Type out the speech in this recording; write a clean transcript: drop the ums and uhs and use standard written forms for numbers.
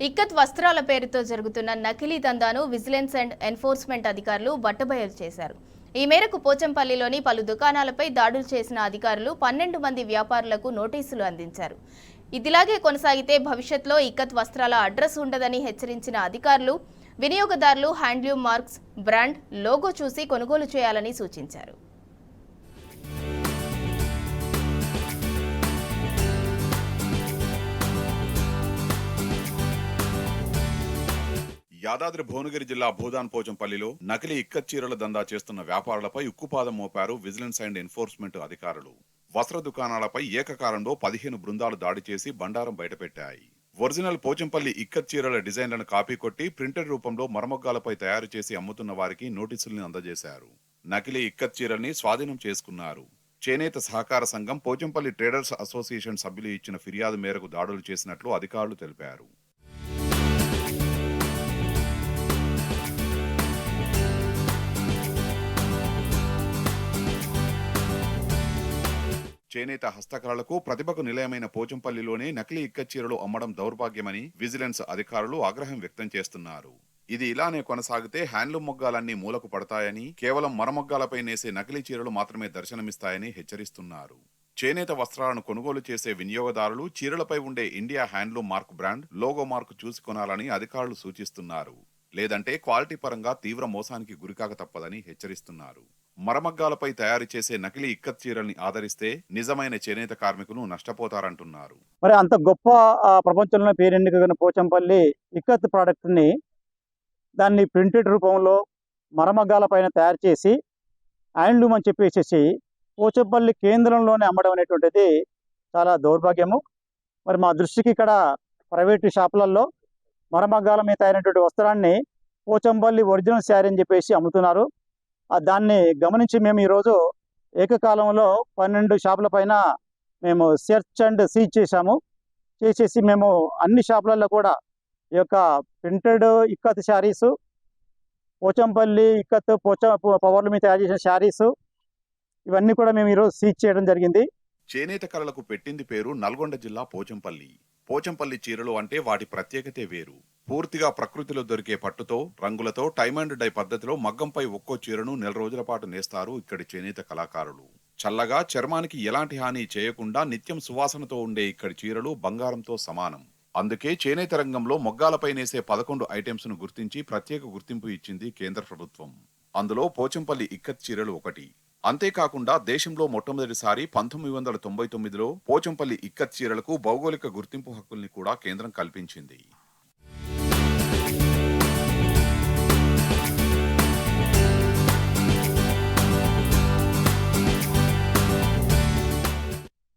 ఇక్కత్ వస్త్రాల పేరుతో జరుగుతున్న నకిలీ దందాను విజిలెన్స్ అండ్ ఎన్ఫోర్స్మెంట్ అధికారులు బట్టబయలు చేశారు. ఈ మేరకు పోచంపల్లిలోని పలు దుకాణాలపై దాడులు చేసిన అధికారులు 12 మంది వ్యాపారులకు నోటీసులు అందించారు. ఇదిలాగే కొనసాగితే భవిష్యత్తులో ఇక్కత్ వస్త్రాల అడ్రస్ ఉండదని హెచ్చరించిన అధికారులు వినియోగదారులు హ్యాండ్లూమ్ మార్క్స్, బ్రాండ్, లోగో చూసి కొనుగోలు చేయాలని సూచించారు. యాదాద్రి భువనగిరి జిల్లా భూదాన్ పోచంపల్లిలో నకిలీ ఇక్కత్ చీరల దందా చేస్తున్న వ్యాపారులపై ఉక్కుపాదం మోపారు విజిలెన్స్ అండ్ ఎన్ఫోర్స్మెంట్ అధికారులు. వస్త్ర దుకాణాలపై ఏకకాలంలో 15 బృందాలు దాడి చేసి బండారం బయటపెట్టాయి. ఒరిజినల్ పోచంపల్లి ఇక్కత్ చీరల డిజైన్లను కాపీ కొట్టి ప్రింటెడ్ రూపంలో మరమగ్గాలపై తయారు చేసి అమ్ముతున్న వారికి నోటీసుల్ని అందజేశారు. నకిలీ ఇక్కత్ చీరల్ని స్వాధీనం చేసుకున్నారు. చేనేత సహకార సంఘం పోచంపల్లి ట్రేడర్స్ అసోసియేషన్ సభ్యులు ఇచ్చిన ఫిర్యాదు మేరకు దాడులు చేసినట్లు అధికారులు తెలిపారు. చేనేత హస్తకళలకు ప్రతిభకు నిలయమైన పోచంపల్లిలోనే నకిలీ ఇక్కత్ చీరలు అమ్మడం దౌర్భాగ్యమని విజిలెన్స్ అధికారులు ఆగ్రహం వ్యక్తం చేస్తున్నారు. ఇది ఇలానే కొనసాగితే హ్యాండ్లూమ్ మొగ్గాలన్నీ మూలకు పడతాయని, కేవలం మరమొగ్గాలపై నేసే నకిలీ చీరలు మాత్రమే దర్శనమిస్తాయని హెచ్చరిస్తున్నారు. చేనేత వస్త్రాలను కొనుగోలు చేసే వినియోగదారులు చీరలపై ఉండే India handloom mark brand, logo mark చూసి కొనాలని అధికారులు సూచిస్తున్నారు. లేదంటే క్వాలిటీ పరంగా తీవ్ర మోసానికి గురికాక తప్పదని హెచ్చరిస్తున్నారు. మరమగ్గాలపై తయారు చేసే నకిలీ ఇక్కత్ చీరల్ని ఆదరిస్తే నిజమైన చేనేత కార్మికులు నష్టపోతారంటున్నారు. మరి అంత గొప్ప ప్రపంచంలో పేరెన్నికైన పోచంపల్లి ఇక్కత్ ప్రోడక్ట్ని దాన్ని ప్రింటెడ్ రూపంలో మరమగ్గాల పైన తయారు చేసి హ్యాండ్లూమ్ అని చెప్పేసి పోచంపల్లి కేంద్రంలోనే అమ్మడం అనేటువంటిది చాలా దౌర్భాగ్యము. మరి మా దృష్టికి ఇక్కడ ప్రైవేటు షాపులలో మరమగ్గాల మీద తయారైనటువంటి వస్త్రాన్ని పోచంపల్లి ఒరిజినల్ శారీ అని చెప్పేసి అమ్ముతున్నారు. దాన్ని గమనించి మేము ఈరోజు ఏకకాలంలో 12 షాపుల పైన మేము సెర్చ్ అండ్ సీజ్ చేసేసి మేము అన్ని షాపులలో కూడా ఈ యొక్క ప్రింటెడ్ ఇక్కత్ శారీసు, పోచంపల్లి ఇక్కత్ పవర్ల మీద తయారు చేసిన శారీసు, ఇవన్నీ కూడా మేము ఈరోజు సీజ్ చేయడం జరిగింది. చేనేత కళలకు పెట్టింది పేరు నల్గొండ జిల్లా పోచంపల్లి. పోచంపల్లి చీరలు అంటే వాటి ప్రత్యేకతే వేరు. పూర్తిగా ప్రకృతిలో దొరికే పట్టుతో, రంగులతో టైమ్ అండ్ డై పద్ధతిలో మగ్గంపై ఒక్కో చీరను 4 రోజుల పాటు నేస్తారు ఇక్కడి చేనేత కళాకారులు. చల్లగా చర్మానికి ఎలాంటి హాని చేయకుండా నిత్యం సువాసనతో ఉండే ఇక్కడి చీరలు బంగారంతో సమానం. అందుకే చేనేత రంగంలో మొగ్గాలపై నేసే 11 ఐటమ్స్ ను గుర్తించి ప్రత్యేక గుర్తింపు ఇచ్చింది కేంద్ర ప్రభుత్వం. అందులో పోచంపల్లి ఇక్కత్ చీరలు ఒకటి. అంతేకాకుండా దేశంలో మొట్టమొదటిసారి 1999లో పోచంపల్లి ఇక్కత్ చీరలకు భౌగోళిక గుర్తింపు హక్కుల్ని కూడా కేంద్రం కల్పించింది.